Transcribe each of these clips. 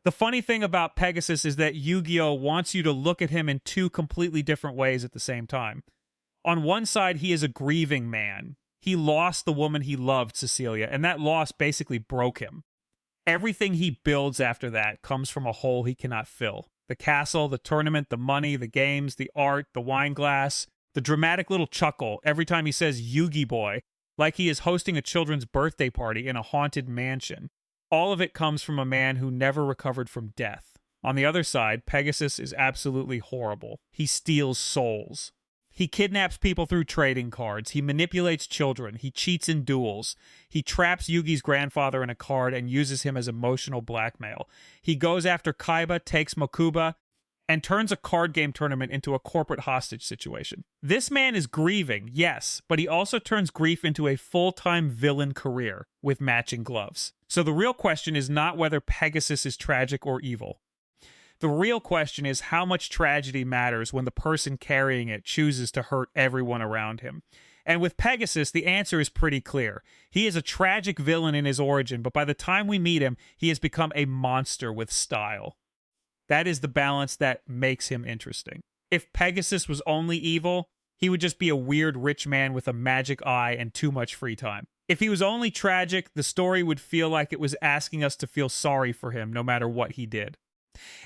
The funny thing about Pegasus is that Yu-Gi-Oh! Wants you to look at him in two completely different ways at the same time. On one side, he is a grieving man. He lost the woman he loved, Cecilia, and that loss basically broke him. Everything he builds after that comes from a hole he cannot fill. The castle, the tournament, the money, the games, the art, the wine glass, the dramatic little chuckle every time he says Yugi boy, like he is hosting a children's birthday party in a haunted mansion. All of it comes from a man who never recovered from death. On the other side, Pegasus is absolutely horrible. He steals souls. He kidnaps people through trading cards. He manipulates children. He cheats in duels. He traps Yugi's grandfather in a card and uses him as emotional blackmail. He goes after Kaiba, takes Mokuba, and turns a card game tournament into a corporate hostage situation. This man is grieving, yes, but he also turns grief into a full-time villain career with matching gloves. So the real question is not whether Pegasus is tragic or evil. The real question is how much tragedy matters when the person carrying it chooses to hurt everyone around him. And with Pegasus, the answer is pretty clear. He is a tragic villain in his origin, but by the time we meet him, he has become a monster with style. That is the balance that makes him interesting. If Pegasus was only evil, he would just be a weird rich man with a magic eye and too much free time. If he was only tragic, the story would feel like it was asking us to feel sorry for him no matter what he did.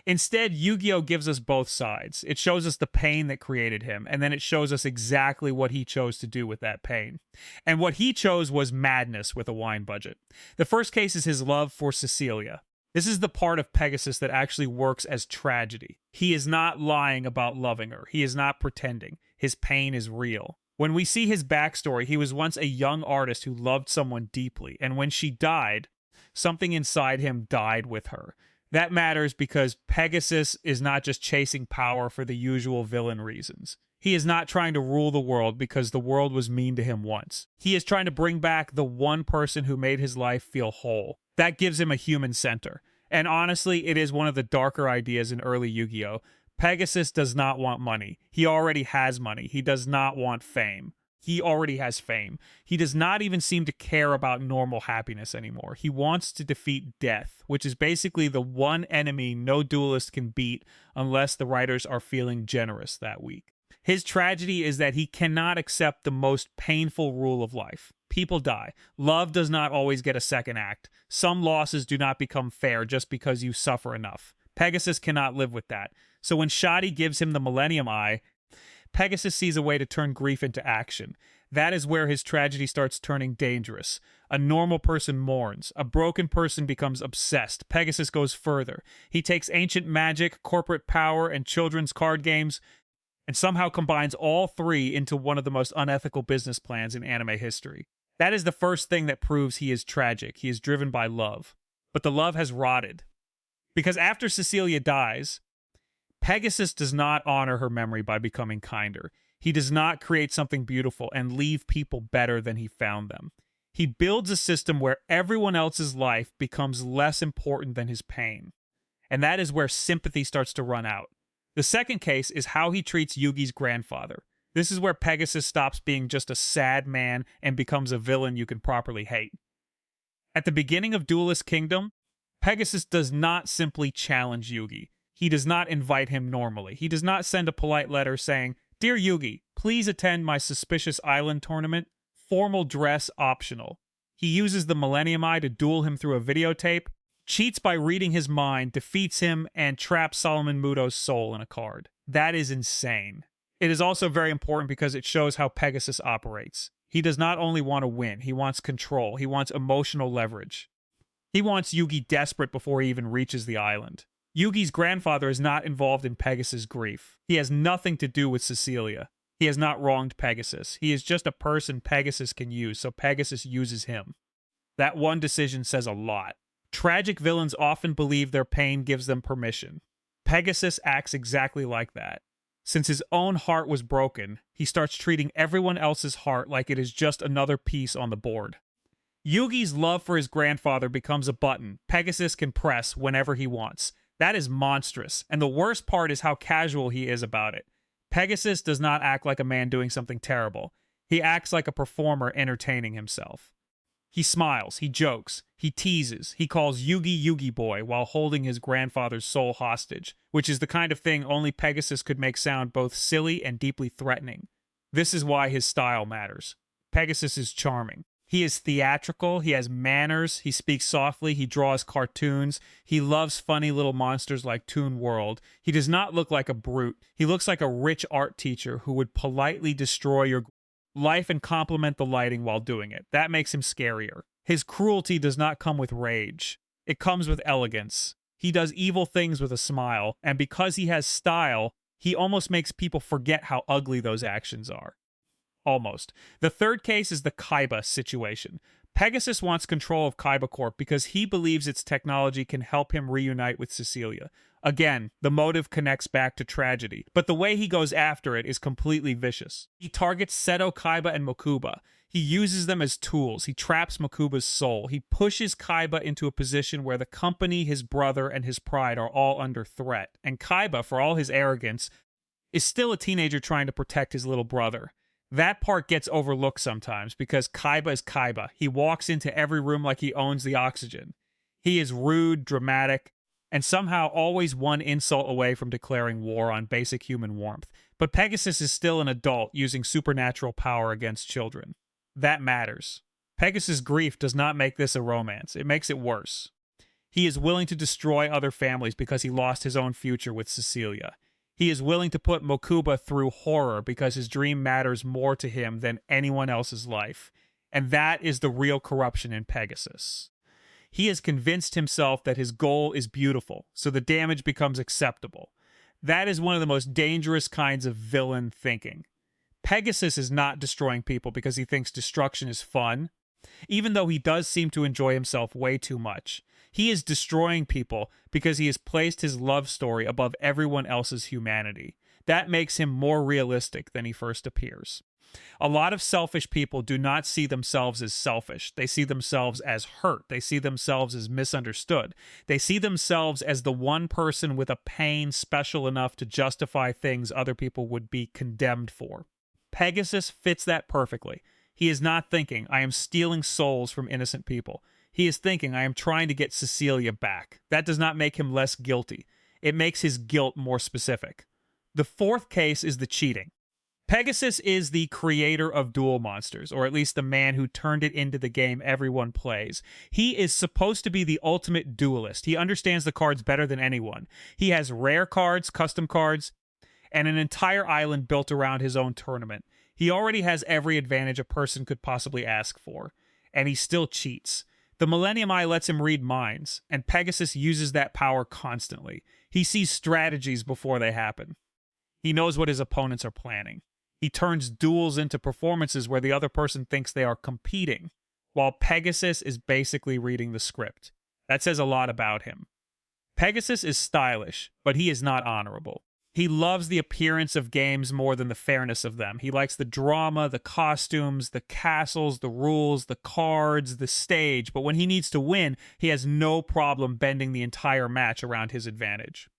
Instead, Yu-Gi-Oh! Gives us both sides. It shows us the pain that created him, and then it shows us exactly what he chose to do with that pain. And what he chose was madness with a wine budget. The first case is his love for Cecilia. This is the part of Pegasus that actually works as tragedy. He is not lying about loving her. He is not pretending. His pain is real. When we see his backstory, he was once a young artist who loved someone deeply, and when she died, something inside him died with her. That matters because Pegasus is not just chasing power for the usual villain reasons. He is not trying to rule the world because the world was mean to him once. He is trying to bring back the one person who made his life feel whole. That gives him a human center. And honestly, it is one of the darker ideas in early Yu-Gi-Oh! Pegasus does not want money. He already has money. He does not want fame. He already has fame. He does not even seem to care about normal happiness anymore. He wants to defeat death, which is basically the one enemy no duelist can beat unless the writers are feeling generous that week. His tragedy is that he cannot accept the most painful rule of life. People die. Love does not always get a second act. Some losses do not become fair just because you suffer enough. Pegasus cannot live with that. So when Shadi gives him the Millennium Eye, Pegasus sees a way to turn grief into action. That is where his tragedy starts turning dangerous. A normal person mourns. A broken person becomes obsessed. Pegasus goes further. He takes ancient magic, corporate power, and children's card games, and somehow combines all three into one of the most unethical business plans in anime history. That is the first thing that proves he is tragic. He is driven by love. But the love has rotted. Because after Cecilia dies, Pegasus does not honor her memory by becoming kinder. He does not create something beautiful and leave people better than he found them. He builds a system where everyone else's life becomes less important than his pain. And that is where sympathy starts to run out. The second case is how he treats Yugi's grandfather. This is where Pegasus stops being just a sad man and becomes a villain you can properly hate. At the beginning of Duelist Kingdom, Pegasus does not simply challenge Yugi. He does not invite him normally. He does not send a polite letter saying, "Dear Yugi, please attend my Suspicious Island tournament. Formal dress optional." He uses the Millennium Eye to duel him through a videotape, cheats by reading his mind, defeats him, and traps Solomon Muto's soul in a card. That is insane. It is also very important because it shows how Pegasus operates. He does not only want to win, he wants control. He wants emotional leverage. He wants Yugi desperate before he even reaches the island. Yugi's grandfather is not involved in Pegasus' grief. He has nothing to do with Cecilia. He has not wronged Pegasus. He is just a person Pegasus can use, so Pegasus uses him. That one decision says a lot. Tragic villains often believe their pain gives them permission. Pegasus acts exactly like that. Since his own heart was broken, he starts treating everyone else's heart like it is just another piece on the board. Yugi's love for his grandfather becomes a button Pegasus can press whenever he wants. That is monstrous, and the worst part is how casual he is about it. Pegasus does not act like a man doing something terrible. He acts like a performer entertaining himself. He smiles, he jokes, he teases, he calls Yugi Yugi Boy while holding his grandfather's soul hostage, which is the kind of thing only Pegasus could make sound both silly and deeply threatening. This is why his style matters. Pegasus is charming. He is theatrical, he has manners, he speaks softly, he draws cartoons, he loves funny little monsters like Toon World. He does not look like a brute. He looks like a rich art teacher who would politely destroy your life and compliment the lighting while doing it. That makes him scarier. His cruelty does not come with rage. It comes with elegance. He does evil things with a smile, and because he has style, he almost makes people forget how ugly those actions are. Almost. The third case is the Kaiba situation. Pegasus wants control of Kaiba Corp because he believes its technology can help him reunite with Cecilia. Again, the motive connects back to tragedy, but the way he goes after it is completely vicious. He targets Seto, Kaiba, and Mokuba. He uses them as tools. He traps Mokuba's soul. He pushes Kaiba into a position where the company, his brother, and his pride are all under threat. And Kaiba, for all his arrogance, is still a teenager trying to protect his little brother. That part gets overlooked sometimes because Kaiba is Kaiba. He walks into every room like he owns the oxygen. He is rude, dramatic, and somehow always one insult away from declaring war on basic human warmth. But Pegasus is still an adult using supernatural power against children. That matters. Pegasus' grief does not make this a romance. It makes it worse. He is willing to destroy other families because he lost his own future with Cecilia. He is willing to put Mokuba through horror because his dream matters more to him than anyone else's life. And that is the real corruption in Pegasus. He has convinced himself that his goal is beautiful, so the damage becomes acceptable. That is one of the most dangerous kinds of villain thinking. Pegasus is not destroying people because he thinks destruction is fun, even though he does seem to enjoy himself way too much. He is destroying people because he has placed his love story above everyone else's humanity. That makes him more realistic than he first appears. A lot of selfish people do not see themselves as selfish. They see themselves as hurt. They see themselves as misunderstood. They see themselves as the one person with a pain special enough to justify things other people would be condemned for. Pegasus fits that perfectly. He is not thinking, I am stealing souls from innocent people. He is thinking, I am trying to get Cecilia back. That does not make him less guilty. It makes his guilt more specific. The fourth case is the cheating. Pegasus is the creator of Duel Monsters, or at least the man who turned it into the game everyone plays. He is supposed to be the ultimate duelist. He understands the cards better than anyone. He has rare cards, custom cards, and an entire island built around his own tournament. He already has every advantage a person could possibly ask for, and he still cheats. The Millennium Eye lets him read minds, and Pegasus uses that power constantly. He sees strategies before they happen. He knows what his opponents are planning. He turns duels into performances where the other person thinks they are competing, while Pegasus is basically reading the script. That says a lot about him. Pegasus is stylish, but he is not honorable. He loves the appearance of games more than the fairness of them. He likes the drama, the costumes, the castles, the rules, the cards, the stage, but when he needs to win, he has no problem bending the entire match around his advantage.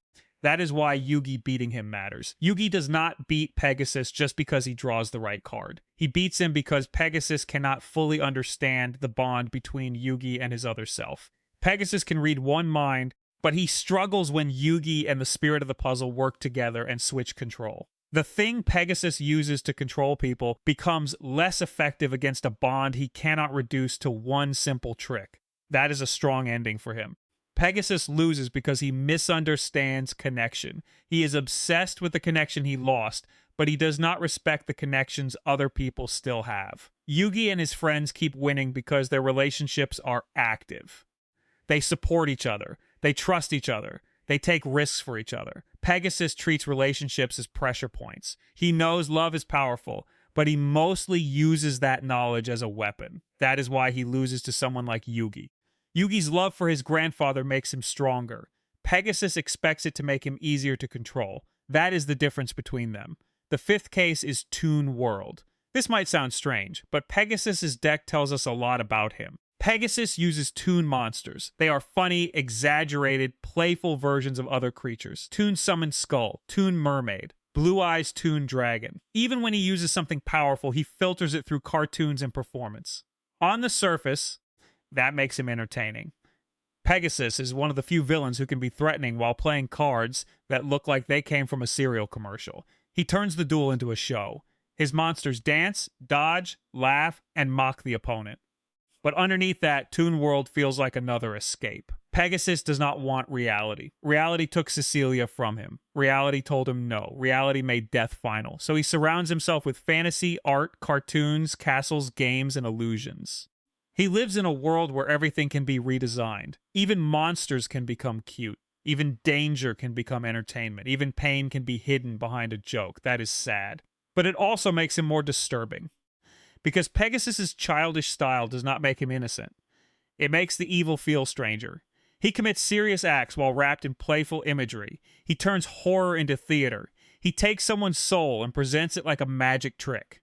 That is why Yugi beating him matters. Yugi does not beat Pegasus just because he draws the right card. He beats him because Pegasus cannot fully understand the bond between Yugi and his other self. Pegasus can read one mind, but he struggles when Yugi and the spirit of the puzzle work together and switch control. The thing Pegasus uses to control people becomes less effective against a bond he cannot reduce to one simple trick. That is a strong ending for him. Pegasus loses because he misunderstands connection. He is obsessed with the connection he lost, but he does not respect the connections other people still have. Yugi and his friends keep winning because their relationships are active. They support each other. They trust each other. They take risks for each other. Pegasus treats relationships as pressure points. He knows love is powerful, but he mostly uses that knowledge as a weapon. That is why he loses to someone like Yugi. Yugi's love for his grandfather makes him stronger. Pegasus expects it to make him easier to control. That is the difference between them. The fifth case is Toon World. This might sound strange, but Pegasus's deck tells us a lot about him. Pegasus uses Toon monsters. They are funny, exaggerated, playful versions of other creatures. Toon Summoned Skull, Toon Mermaid, Blue Eyes Toon Dragon. Even when he uses something powerful, he filters it through cartoons and performance. On the surface, That makes him entertaining. Pegasus is one of the few villains who can be threatening while playing cards that look like they came from a cereal commercial. He turns the duel into a show. His monsters dance, dodge, laugh, and mock the opponent. But underneath that, Toon World feels like another escape. Pegasus does not want reality. Reality took Cecilia from him. Reality told him no. Reality made death final. So he surrounds himself with fantasy, art, cartoons, castles, games, and illusions. He lives in a world where everything can be redesigned. Even monsters can become cute. Even danger can become entertainment. Even pain can be hidden behind a joke. That is sad. But it also makes him more disturbing. Because Pegasus's childish style does not make him innocent. It makes the evil feel stranger. He commits serious acts while wrapped in playful imagery. He turns horror into theater. He takes someone's soul and presents it like a magic trick.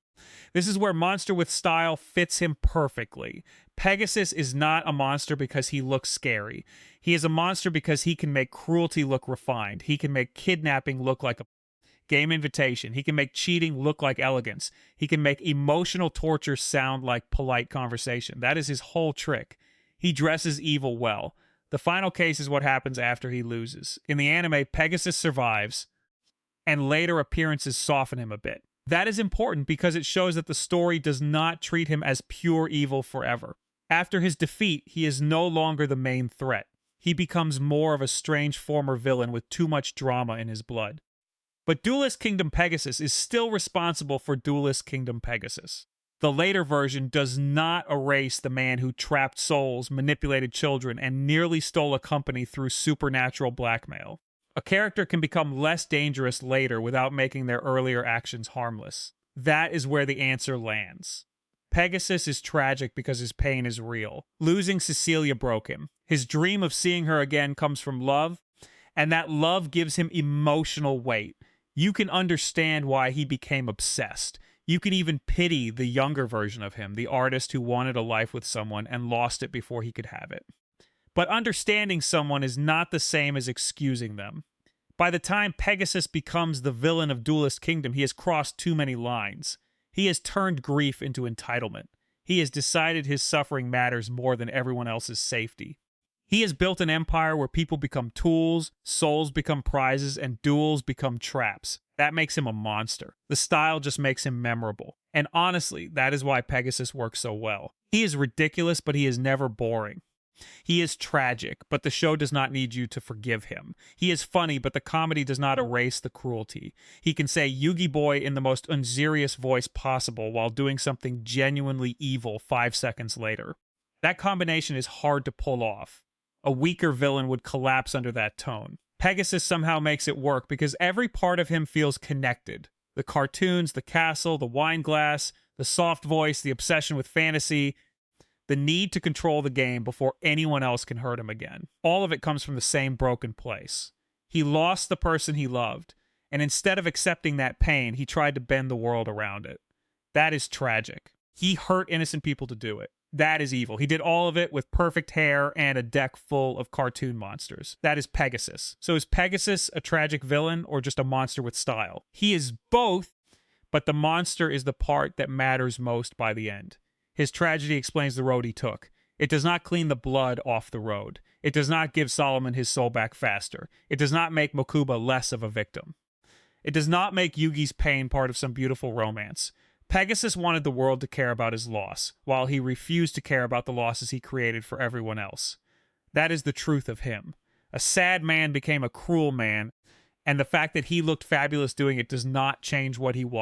This is where Monster with Style fits him perfectly. Pegasus is not a monster because he looks scary. He is a monster because he can make cruelty look refined. He can make kidnapping look like a game invitation. He can make cheating look like elegance. He can make emotional torture sound like polite conversation. That is his whole trick. He dresses evil well. The final case is what happens after he loses. In the anime, Pegasus survives, and later appearances soften him a bit. That is important because it shows that the story does not treat him as pure evil forever. After his defeat, he is no longer the main threat. He becomes more of a strange former villain with too much drama in his blood. But Duelist Kingdom Pegasus is still responsible for Duelist Kingdom Pegasus. The later version does not erase the man who trapped souls, manipulated children, and nearly stole a company through supernatural blackmail. A character can become less dangerous later without making their earlier actions harmless. That is where the answer lands. Pegasus is tragic because his pain is real. Losing Cecilia broke him. His dream of seeing her again comes from love, and that love gives him emotional weight. You can understand why he became obsessed. You can even pity the younger version of him, the artist who wanted a life with someone and lost it before he could have it. But understanding someone is not the same as excusing them. By the time Pegasus becomes the villain of Duelist Kingdom, he has crossed too many lines. He has turned grief into entitlement. He has decided his suffering matters more than everyone else's safety. He has built an empire where people become tools, souls become prizes, and duels become traps. That makes him a monster. The style just makes him memorable. And honestly, that is why Pegasus works so well. He is ridiculous, but he is never boring. He is tragic, but the show does not need you to forgive him. He is funny, but the comedy does not erase the cruelty. He can say Yugi Boy in the most unserious voice possible while doing something genuinely evil 5 seconds later. That combination is hard to pull off. A weaker villain would collapse under that tone. Pegasus somehow makes it work because every part of him feels connected. The cartoons, the castle, the wine glass, the soft voice, the obsession with fantasy, the need to control the game before anyone else can hurt him again. All of it comes from the same broken place. He lost the person he loved, and instead of accepting that pain, he tried to bend the world around it. That is tragic. He hurt innocent people to do it. That is evil. He did all of it with perfect hair and a deck full of cartoon monsters. That is Pegasus. So is Pegasus a tragic villain or just a monster with style? He is both, but the monster is the part that matters most by the end. His tragedy explains the road he took. It does not clean the blood off the road. It does not give Solomon his soul back faster. It does not make Mokuba less of a victim. It does not make Yugi's pain part of some beautiful romance. Pegasus wanted the world to care about his loss, while he refused to care about the losses he created for everyone else. That is the truth of him. A sad man became a cruel man, and the fact that he looked fabulous doing it does not change what he was.